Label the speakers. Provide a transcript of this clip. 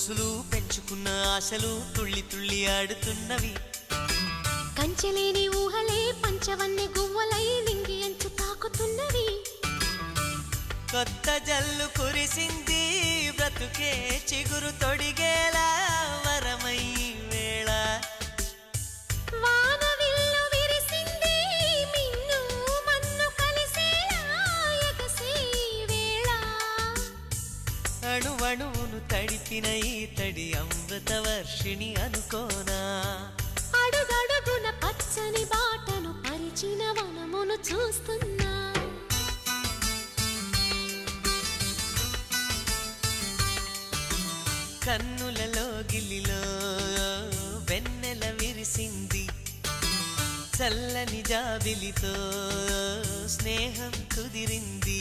Speaker 1: ఊసులు పెంచుకున్న ఆశలు తుళ్ళి తుళ్ళి ఆడుతున్నవి.
Speaker 2: కంచెలేని ఊహలే పంచవన్నె గువ్వలై నింగి అంచు తాకుతున్నవి.
Speaker 1: కొత్త జల్లు కురిసింది బ్రతుకే చిగురు తొడిగేలా వరమై వేళ.
Speaker 2: వానవిల్లు విరిసింది మిన్ను మన్ను కలిసేలా ఎగసే వేళ.
Speaker 1: అణువణువును తడిపిన ఈ తడి అమృత వర్షిణి అనుకోనా.
Speaker 2: అడుగడుగున పచ్చని బాటను పరిచిన వనమును చూస్తున్నా.
Speaker 1: కన్నులలో గిల్లిలో వెన్నెల విరిసింది. చల్లని జాబిలితో స్నేహం కుదిరింది.